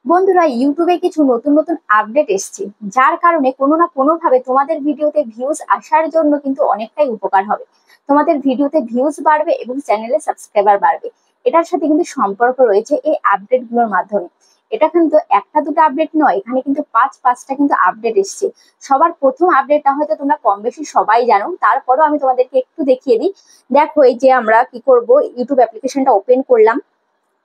বন্ধুরা, ইউটিউবে কিছু নতুন নতুন আপডেট এসছে, যার কারণে কোনো না কোনো ভাবে তোমাদের ভিডিওতে ভিউজ আসার জন্য কিন্তু অনেকটাই উপকার হবে। তোমাদের ভিডিওতে ভিউজ বাড়বে এবং চ্যানেলে সাবস্ক্রাইবার বাড়বে। এটার সাথে কিন্তু সম্পর্ক রয়েছে এই আপডেট গুলোর মাধ্যমে। এটা কিন্তু একটা দুটো আপডেট নয়, এখানে কিন্তু পাঁচটা কিন্তু আপডেট এসছে। সবার প্রথম আপডেটটা হয়তো তোমরা কম বেশি সবাই জানো, তারপরও আমি তোমাদেরকে একটু দেখিয়ে দিই। দেখো, এই যে আমরা কি করব, ইউটিউব অ্যাপ্লিকেশনটা ওপেন করলাম।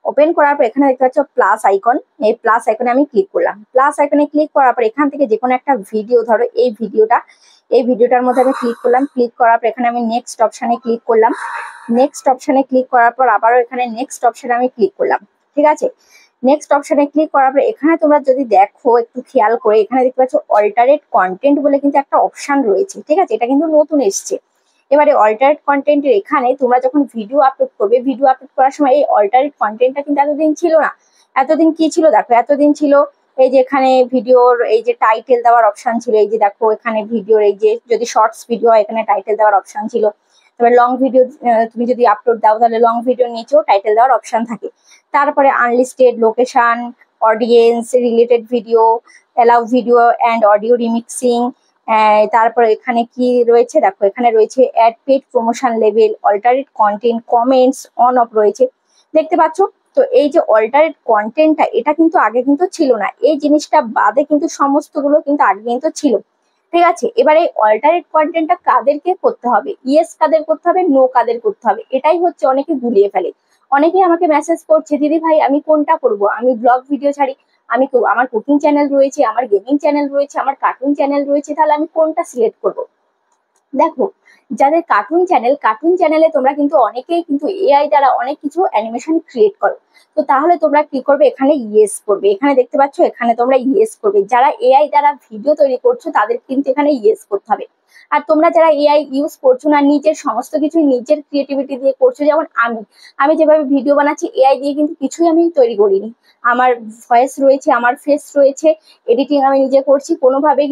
ওপেন করার পর এখানে দেখতে পাচ্ছ প্লাস আইকন। এই প্লাস আইকনে আমি ক্লিক করলাম। প্লাস আইকনে ক্লিক করার পর এখান থেকে যে কোনো একটা ভিডিও, ধরো এই ভিডিওটার মধ্যে আমি ক্লিক করলাম। ক্লিক করার পর এখানে আমি নেক্সট অপশনে ক্লিক করলাম। নেক্সট অপশনে ক্লিক করার পর আবারও এখানে নেক্সট অপশনে আমি ক্লিক করলাম। ঠিক আছে, নেক্সট অপশনে ক্লিক করার পর এখানে তোমরা যদি দেখো একটু খেয়াল করে, এখানে দেখতে পাচ্ছ অল্টারেট কন্টেন্ট বলে কিন্তু একটা অপশন রয়েছে। ঠিক আছে, এটা কিন্তু নতুন এসছে। এবারে অল্টারেট কন্টেন্টের এখানে তোমরা যখন ভিডিও আপলোড করবে, ভিডিও আপলোড করার সময় এই অল্টারেট কন্টেন্টটা কিন্তু এতদিন ছিল না। এতদিন কি ছিল দেখো, এতদিন ছিল এই যে এখানে ভিডিওর এই যে টাইটেল দেওয়ার অপশন ছিল। এই যে দেখো এখানে ভিডিওর এই যে যদি শর্টস ভিডিও হয় এখানে টাইটেল দেওয়ার অপশন ছিল। তবে লং ভিডিও তুমি যদি আপলোড দাও তাহলে লং ভিডিওর নিচেও টাইটেল দেওয়ার অপশন থাকে। তারপরে unlisted, location, audience, related video, allow video and audio remixing. তারপরে এখানে কি রয়েছে দেখো, এখানে রয়েছে ad paid promotion level, altered content, comments, on off রয়েছে। দেখতে পাচ্ছ? তো এই যে অল্টারেট কন্টেন্টটা, এটা কিন্তু আগে কিন্তু ছিল না। এই জিনিসটা বাদে কিন্তু সমস্তগুলো কিন্তু আগে কিন্তু ছিল। ঠিক আছে, এবার এই অল্টারেট কন্টেন্টটা কাদেরকে করতে হবে, ইয়েস কাদের করতে হবে, নো কাদের করতে হবে, এটাই হচ্ছে অনেকে গুলিয়ে ফেলে। অনেকেই আমাকে মেসেজ করছে, দিদি ভাই আমি কোনটা করব, আমি ব্লগ ভিডিও ছাড়ি, আমার কুকিং চ্যানেল রয়েছে, আমার গেমিং চ্যানেল রয়েছে, আমার কার্টুন চ্যানেল রয়েছে, তাহলে আমি কোনটা সিলেক্ট করব। দেখো, যাদের কার্টুন চ্যানেলে তোমরা কিন্তু অনেকেই কিন্তু এআই দ্বারা অনেক কিছু অ্যানিমেশন ক্রিয়েট করো। তো তাহলে তোমরা কি করবে, এখানে ইয়েস করবে। এখানে দেখতে পাচ্ছ, এখানে তোমরা ইয়েস করবে। যারা এআই দ্বারা ভিডিও তৈরি করছো তাদের কিন্তু এখানে ইয়েস করতে হবে। আর তোমরা যারা এআই ইউজ করছো না, নিজের সমস্ত কিছু নিজের ক্রিয়েটিভিটি দিয়ে করছো, যেমন আমি যেভাবে ভিডিও বানাচ্ছি এআই দিয়ে কিন্তু কিছুই আমি তৈরি করিনি। আমার ভয়েস রয়েছে, আমার ফেস রয়েছে, এডিটিং আমি নিজে করছি। কোনোভাবে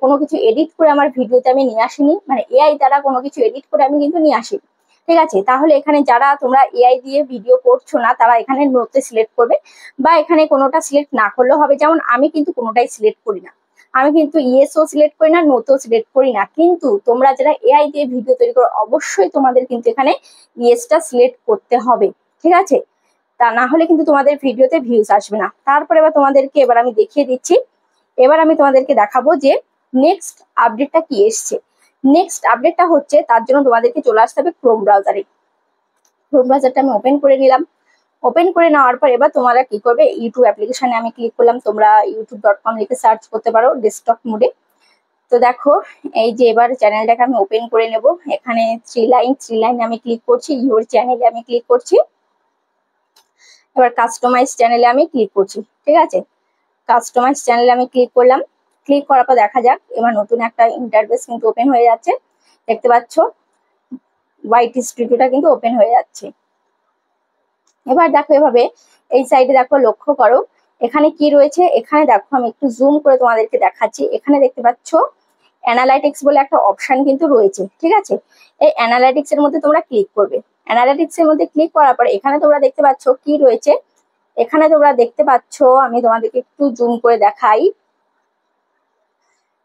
কোনো কিছু এডিট করে আমার ভিডিওতে আমি নিয়ে আসিনি, মানে এআই দ্বারা কোনো কিছু এডিট করে আমি কিন্তু নিয়ে আসিনি। ঠিক আছে, তাহলে এখানে যারা তোমরা এআই দিয়ে ভিডিও করছো না তারা এখানে নোতে সিলেক্ট করবে, বা এখানে কোনোটা সিলেক্ট না করলেও হবে। যেমন আমি কিন্তু কোনোটাই সিলেক্ট করি না, আমি কিন্তু ইয়েসও সিলেক্ট করি না, নোতেও সিলেক্ট করি না। কিন্তু তোমরা যারা এআই দিয়ে ভিডিও তৈরি করো অবশ্যই তোমাদের কিন্তু এখানে ইয়েসটা সিলেক্ট করতে হবে। ঠিক আছে, তা না হলে কিন্তু তোমাদের ভিডিওতে ভিউজ আসবে না। তারপরে এবার আমি দেখিয়ে দিচ্ছি। এবার আমি তোমাদেরকে দেখাবো যে নেক্সট আপডেটটা কি এসছে। নেক্সট আপডেটটা হচ্ছে, তার জন্য তোমাদেরকে চলে আসতে হবে ক্রোম ব্রাউজারে। ক্রোম ব্রাউজারটা আমি ওপেন করে নিলাম। ওপেন করে নেওয়ার পর এবার তোমরা কি করবে, ইউটিউব অ্যাপ্লিকেশনে আমি ক্লিক করলাম। তোমরা youtube.com লিখে সার্চ করতে পারো ডেস্কটপ মোডে। তো দেখো, এই যে এবার চ্যানেলটাকে আমি ওপেন করে নেব। এখানে থ্রি লাইন আমি ক্লিক করছি, ইউর চ্যানেলে আমি ক্লিক করছি। এবার কাস্টমাইজ চ্যানেলে আমি ক্লিক করছি। ঠিক আছে, কাস্টমাইজ চ্যানেলে আমি ক্লিক করলাম। ক্লিক করার পর দেখা যাক, এবার নতুন একটা ইন্টারফেস কিন্তু ওপেন হয়ে যাচ্ছে। দেখতে পাচ্ছ, হোয়াইট স্টুডিওটা কিন্তু ওপেন হয়ে যাচ্ছে। এবার দেখো এভাবে এই সাইডে দেখো, লক্ষ্য করো এখানে কি রয়েছে। এখানে দেখো, আমি একটু জুম করে তোমাদেরকে দেখাচ্ছি। এখানে দেখতে পাচ্ছ অ্যানালাইটিক্স বলে একটা অপশন কিন্তু রয়েছে। ঠিক আছে, এই অ্যানালাইটিক্স এর মধ্যে তোমরা ক্লিক করবে। অ্যানালাইটিক্স এর মধ্যে ক্লিক করার পর এখানে তোমরা দেখতে পাচ্ছ কি রয়েছে। এখানে তোমরা দেখতে পাচ্ছ, আমি তোমাদেরকে একটু জুম করে দেখাই।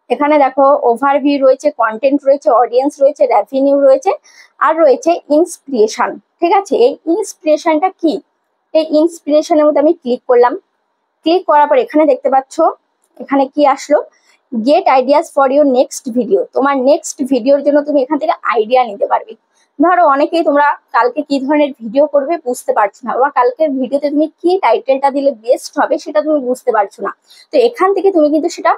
এখানে দেখো ওভারভিউ রয়েছে, কন্টেন্ট রয়েছে, অডিয়েন্স রয়েছে, রেভিনিউ রয়েছে, আর রয়েছে ইন্সপিরেশন। ঠিক আছে, এই ইন্সপিরেশনটা কি, এই ইন্সপিরেশনের মধ্যে আমি ক্লিক করলাম। ক্লিক করার পর এখানে দেখতে পাচ্ছ, এখানে কি আসলো, get ideas for your next video. তোমার নেক্সট ভিডিওর জন্য তুমি এখান থেকে আইডিয়া নিতে পারবে। ধরো অনেকেই তোমরা কালকে কি ধরনের ভিডিও করবে বুঝতে পারছো না, বা কালকের ভিডিওতে তুমি কি টাইটেলটা দিলে বেস্ট হবে সেটা তুমি বুঝতে পারছো না। তো এখান থেকে তুমি কিন্তু সেটা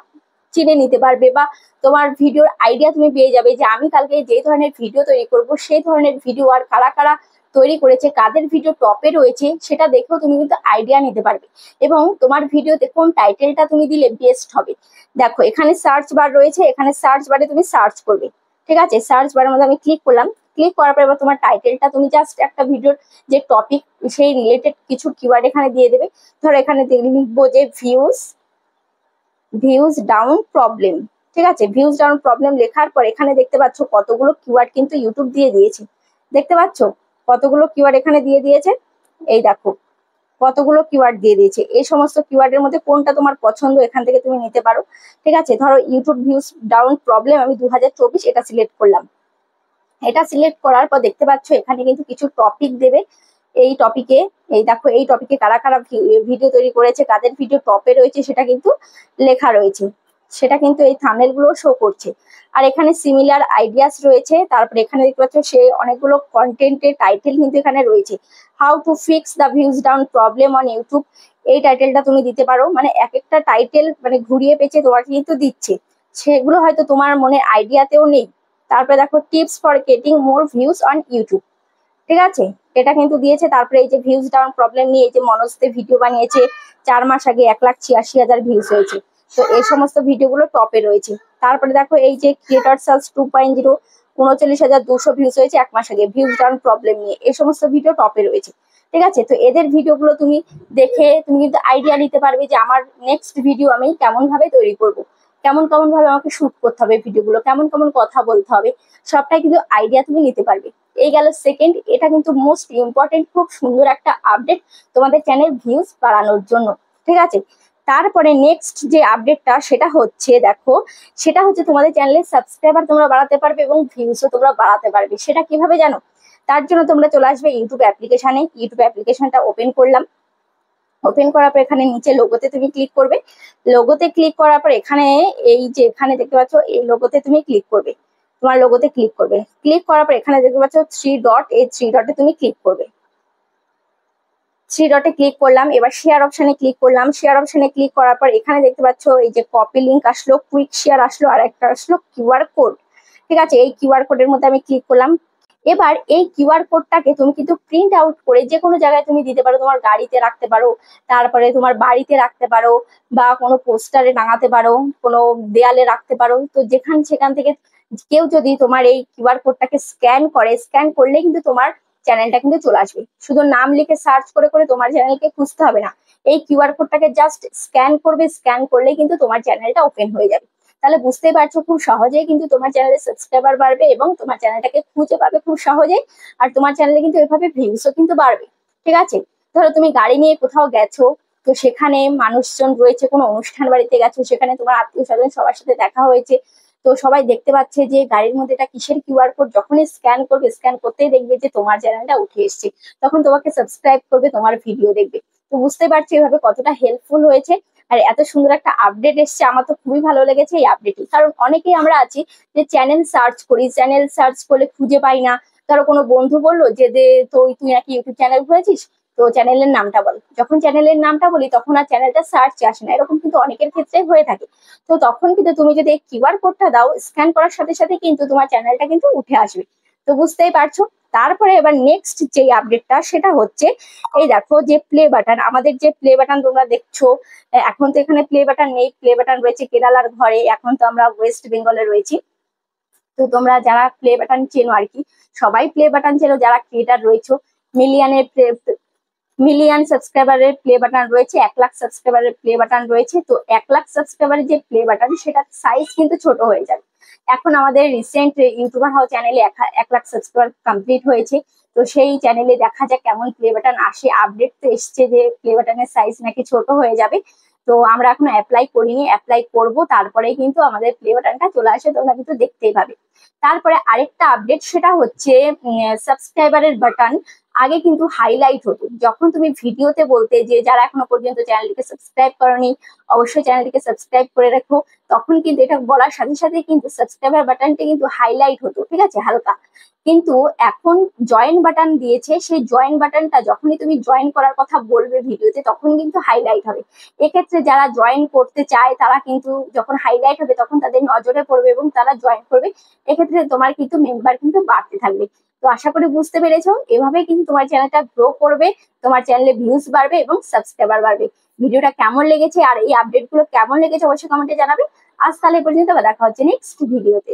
চিনে নিতে পারবে, বা তোমার ভিডিওর আইডিয়া তুমি পেয়ে যাবে যে আমি কালকে যে ধরনের ভিডিও তৈরি করব সেই ধরনের ভিডিও আর কারা কারা তৈরি করেছে, কাদের ভিডিও টপে রয়েছে সেটা দেখেও তুমি কিন্তু আইডিয়া নিতে পারবে, এবং তোমার ভিডিওতে কোন টাইটেলটা তুমি দিলে বেস্ট হবে। দেখো এখানে সার্চ বার রয়েছে, এখানে সার্চ বারে তুমি সার্চ করবে। ঠিক আছে, সার্চ বারের মধ্যে আমি ক্লিক করলাম। ক্লিক করার পর এবার তোমার টাইটেলটা তুমি জাস্ট একটা ভিডিওর যে টপিক সেই রিলেটেড কিছু কিওয়ার্ড এখানে দিয়ে দেবে। ধরো এখানে লিখবো যে ভিউজ ডাউন প্রবলেম। ঠিক আছে, ভিউজ ডাউন প্রবলেম লেখার পর এখানে দেখতে পাচ্ছ কতগুলো কিওয়ার্ড কিন্তু ইউটিউব দিয়ে দিয়েছে। দেখতে পাচ্ছ কতগুলো কিওয়ার্ড এখানে দিয়ে দিয়েছে, এই দেখো। কতগুলো কিওয়ার্ড দিয়ে দিয়েছে। এই সমস্ত কিওয়ার্ডের মধ্যে কোনটা তোমার পছন্দ এখান থেকে তুমি নিতে পারো। ঠিক আছে, ধরো ইউটিউব ভিউজ ডাউন প্রবলেম আমি 2024 এটা সিলেক্ট করলাম। এটা সিলেক্ট করার পর দেখতে পাচ্ছ এখানে কিন্তু কিছু টপিক দেবে। এই টপিকে, এই দেখো এই টপিকে কারা কারা ভিডিও তৈরি করেছে, কাদের ভিডিও টপে রয়েছে সেটা কিন্তু লেখা রয়েছে, সেটা কিন্তু এই থাম্বনেল গুলো শো করছে। আর এখানে সিমিলার আইডিয়াস রয়েছে। তারপরে এখানে দেখতে পাচ্ছ সেই অনেকগুলো কন্টেন্টের টাইটেল কিন্তু এখানে রয়েছে। How to fix the views down problem on YouTube, এই টাইটেলটা তুমি দিতে পারো। মানে এক একটা টাইটেল মানে ঘুরিয়ে পেঁচে তোমাকে কিন্তু দিচ্ছে, সেগুলো হয়তো তোমার মনে আইডিয়াতেও নেই। তারপরে দেখো tips for getting more views on YouTube, ঠিক আছে, এটা কিন্তু দিয়েছে। তারপরে এই যে ভিউজ ডাউন প্রবলেম নিয়ে এই যে মনোজতে ভিডিও বানিয়েছে 4 মাস আগে 1,86,000 ভিউজ হয়েছে, তো এই সমস্ত ভিডিওগুলো টপে রয়েছে। তারপরে দেখো এই যে ক্রিয়েটর সার্চ 2.0 39,200 ভিউজ হয়েছে 1 মাস আগে, ভিউজ ডাউন প্রবলেম নিয়ে এই সমস্ত ভিডিও টপে রয়েছে। ঠিক আছে, তো এদের ভিডিওগুলো তুমি দেখে তুমি কিন্তু আইডিয়া নিতে পারবে যে আমার নেক্সট ভিডিও আমি কেমন ভাবে তৈরি করব, কেমন কেমন ভাবে আমাকে শুট করতে হবে ভিডিওগুলো, কেমন কেমন কথা বলতে হবে, সবটাই কিন্তু আইডিয়া তুমি নিতে পারবে। এই গেল সেকেন্ড, এটা কিন্তু মোস্ট ইম্পর্টেন্ট, খুব সুন্দর একটা আপডেট তোমাদের চ্যানেল ভিউজ বাড়ানোর জন্য। ঠিক আছে, তারপরে নেক্সট যে আপডেটটা সেটা হচ্ছে দেখো, সেটা হচ্ছে তোমাদের চ্যানেলের সাবস্ক্রাইবার তোমরা বাড়াতে পারবে এবং ভিউজও তোমরা বাড়াতে পারবে। সেটা কিভাবে জানো? তার জন্য তোমরা চলে আসবে ইউটিউব অ্যাপ্লিকেশনে। ইউটিউব অ্যাপ্লিকেশনটা ওপেন করলাম, ওপেন করার পর এখানে নিচে লোগোতে তুমি ক্লিক করবে। লোগোতে ক্লিক করার পর এখানে এই যে এখানে দেখতে পাচ্ছ এই লোগোতে তুমি ক্লিক করবে, তোমার লোগোতে ক্লিক করবে। ক্লিক করার পর এখানে দেখতে পাচ্ছ 3 ডট, এই 3 ডটে তুমি ক্লিক করবে। 3 ডটে ক্লিক করলাম, এবার শেয়ার অপশনে ক্লিক করলাম। শেয়ার অপশনে ক্লিক করার পর এখানে দেখতে পাচ্ছ এই যে কপি লিঙ্ক আসলো, কুইক শেয়ার আসলো, আর একটা আসলো কিউআর কোড। ঠিক আছে, এই কিউআর কোডের মধ্যে আমি ক্লিক করলাম। এবার এই কিউআর কোডটাকে তুমি কিন্তু প্রিন্ট আউট করে যে কোনো জায়গায় তুমি দিতে পারো, তোমার গাড়িতে রাখতে পারো, তারপরে তোমার বাড়িতে রাখতে পারো, বা কোনো পোস্টারে টাঙাতে পারো, কোনো দেয়ালে রাখতে পারো। তো সেখান থেকে কেউ যদি তোমার এই কিউআর কোডটাকে স্ক্যান করে, স্ক্যান করলে কিন্তু তোমার চ্যানেলটা কিন্তু চলে আসবে। শুধু নাম লিখে সার্চ করে করে তোমার চ্যানেলকে খুঁজতে হবে না, এই কিউআর কোডটাকে জাস্ট স্ক্যান করবে, স্ক্যান করলে কিন্তু তোমার চ্যানেলটা ওপেন হয়ে যাবে। তাহলে বুঝতেই পারছো খুব সহজেই কিন্তু তোমার চ্যানেলে সাবস্ক্রাইবার বাড়বে এবং তোমার চ্যানেলটাকে খুঁজে পাবে খুব সহজেই। আর তোমার চ্যানেলে কিন্তু এভাবে ভিউজও কিন্তু বাড়বে। ঠিক আছে, ধরো তুমি গাড়ি নিয়ে কোথাও গেছো, তো সেখানে মানুষজন রয়েছে, কোনো অনুষ্ঠান বাড়িতে গেছো, সেখানে তোমার আত্মীয় স্বজন সবার সাথে দেখা হয়েছে, তো সবাই দেখতে পাচ্ছে যে গাড়ির মধ্যে এটা কিসের কিউআর কোড। যখনই স্ক্যান করবে, স্ক্যান করতেই দেখবে যে তোমার চ্যানেলটা উঠে এসছে, তখন তোমাকে সাবস্ক্রাইব করবে, তোমার ভিডিও দেখবে। তো বুঝতে পারছি এভাবে কতটা হেল্পফুল হয়েছে। আর এত সুন্দর একটা আপডেট এসছে, আমার তো খুবই ভালো লেগেছে এই আপডেটটি। কারণ অনেকেই আমরা আছি যে চ্যানেল সার্চ করি, চ্যানেল সার্চ করলে খুঁজে পাই না। ধরো কোনো বন্ধু বললো যে তুই নাকি ইউটিউব চ্যানেল খুলেছিস, তো চ্যানেলের নামটা বল। যখন চ্যানেলের নামটা বলি তখন আর চ্যানেলটা সার্চে আসে না, এরকম কিন্তু অনেকের ক্ষেত্রে হয়ে থাকে। তো তখন কিন্তু তুমি যদি এই কিউআর কোডটা দাও, স্ক্যান করার সাথে সাথে কিন্তু তোমার চ্যানেলটা কিন্তু উঠে আসবে। তো বুঝতেই পারছো। তারপরে এবার নেক্সট যে আপডেটটা সেটা হচ্ছে এই দেখো যে প্লে বাটন, আমাদের যে প্লে বাটন তোমরা দেখছো, এখন তো এখানে প্লে বাটন নেই, প্লে বাটন রয়েছে কেরালার ঘরে, এখন তো আমরা ওয়েস্ট বেঙ্গলে রয়েছি। তো তোমরা যারা প্লে বাটন চেনো আর কি, সবাই প্লে বাটন চেনো যারা ক্রিয়েটার রয়েছো। মিলিয়নের মিলিয়ন সাবস্ক্রাইবারের প্লে বাটন রয়েছে, 1 লাখ সাবস্ক্রাইবারের প্লে বাটন রয়েছে। তো 1 লাখ সাবস্ক্রাইবারের যে প্লে বাটন সেটার সাইজ কিন্তু ছোট হয়ে যাবে। এখন আমাদের রিসেন্ট ইউটিউবার হাউ চ্যানেলে 1 লাখ সাবস্ক্রাইবার কমপ্লিট হয়েছে। তো সেই চ্যানেলে দেখা যাক কেমন প্লে বাটন আসে। আপডেট তো এসছে যে প্লে বাটনের সাইজ নাকি ছোট হয়ে যাবে। তো আমরা এখনো অ্যাপ্লাই করিনি, অ্যাপ্লাই করব, তারপরে কিন্তু আমাদের প্লে বাটনটা চলে আসে, তোমরা কিন্তু দেখতেই পাবে। তারপরে আরেকটা আপডেট সেটা হচ্ছে সাবস্ক্রাইবারের বাটন আগে কিন্তু হাইলাইট হতো। যখন তুমি ভিডিওতে বলতে যে যারা এখনো পর্যন্ত চ্যানেলটিকে সাবস্ক্রাইব করনি অবশ্যই চ্যানেলটিকে সাবস্ক্রাইব করে রাখো, তখন কিন্তু এটা বলার সাথে সাথে কিন্তু সাবস্ক্রাইবার বাটনটা কিন্তু হাইলাইট হতো, ঠিক আছে, হালকা। কিন্তু এখন জয়েন বাটন দিয়েছে, সেই জয়েন বাটনটা যখনই তুমি জয়েন করার কথা বলবে ভিডিওতে তখন কিন্তু হাইলাইট হবে। এক্ষেত্রে যারা জয়েন করতে চায় তারা কিন্তু যখন হাইলাইট হবে তখন তাদের নজরে পড়বে এবং তারা জয়েন করবে। এক্ষেত্রে তোমার কিন্তু মেম্বার কিন্তু বাড়তে থাকবে। তো আশা করি বুঝতে পেরেছো, এভাবে কিন্তু তোমার চ্যানেলটা গ্রো করবে, তোমার চ্যানেলে ভিউজ বাড়বে এবং সাবস্ক্রাইবার বাড়বে। ভিডিওটা কেমন লেগেছে আর এই আপডেট গুলো কেমন লেগেছে অবশ্যই কমেন্টে জানাবে। আজ তাহলে পর্যন্ত দেখা হচ্ছে নেক্সট ভিডিওতে।